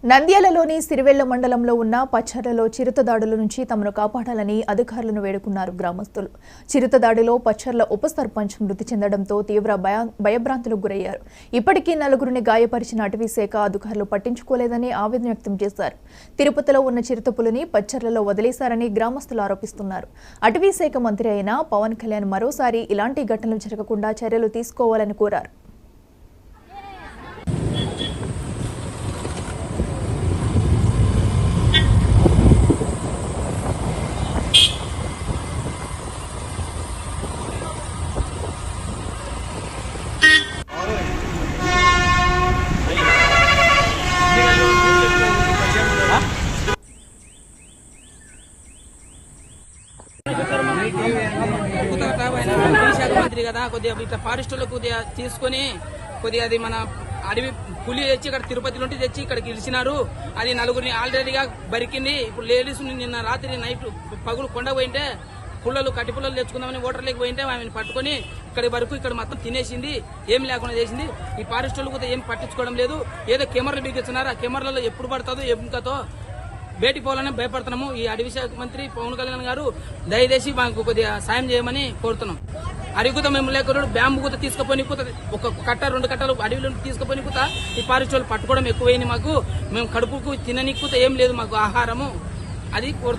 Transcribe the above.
నంద్యాలలోని సిరివెళ్ల మండలంలో ఉన్న పచ్చర్లలో చిరుతదాడుల నుంచి తమను కాపాడాలని అధికారులను వేడుకున్నారు గ్రామస్తులు. చిరుతదాడిలో పచ్చర్ల ఉప సర్పంచ్ మృతి చెందడంతో తీవ్ర భయభ్రాంతులకు గురయ్యారు. ఇప్పటికీ నలుగురిని గాయపరిచిన అటవీశాఖ అధికారులు పట్టించుకోలేదని ఆవేదన వ్యక్తం చేశారు. తిరుపతిలో ఉన్న చిరుతపులిని పచ్చర్లలో వదిలేశారని గ్రామస్తులు ఆరోపిస్తున్నారు. అటవీశాఖ మంత్రి అయిన పవన్ కళ్యాణ్ మరోసారి ఇలాంటి ఘటనలు జరగకుండా చర్యలు తీసుకోవాలని కోరారు. మంత్రి కదా కొద్దిగా ఇట్లా ఫారెస్టులో కొద్దిగా తీసుకొని కొద్దిగా అది మన అడవి పులి తెచ్చి ఇక్కడ తిరుపతిలో తెచ్చి ఇక్కడ గెలిచినారు. అది నలుగురిని ఆల్రెడీగా బరికింది. ఇప్పుడు లేడీస్ నిన్న రాత్రి నైట్ పగులు కొండ పోయింటే పుల్లలు కట్టి పుల్లలు తెచ్చుకుందామని ఓటర్ లేక పోయింటే ఆమెను పట్టుకొని ఇక్కడి వరకు ఇక్కడ మొత్తం తినేసింది. ఏం లేకుండా చేసింది. ఈ ఫారెస్టులు కూడా ఏం పట్టించుకోవడం లేదు. ఏదో కెమెరాలు బిగిస్తున్నారు. ఆ కెమెరాలో ఎప్పుడు పడుతుందో ఎంకతో బయటికి పోవాలని భయపడుతున్నాము. ఈ అడవి శాఖ మంత్రి పవన్ కళ్యాణ్ గారు దయచేసి మాకు కొద్దిగా సాయం చేయమని కోరుతున్నాం. అడిగుతా మేము లేకుండా బ్యాంబు కూత తీసుకుపోయి ఒక కట్ట 2 కట్టలు అడవిలో తీసుకుపోయి ఈ ఫారెస్ట్ వాళ్ళు పట్టుకోవడం ఎక్కువైంది. మాకు మేము కడుపుకు తిననీకుత ఏం లేదు. మాకు ఆహారము అది కోరుతున్నాం.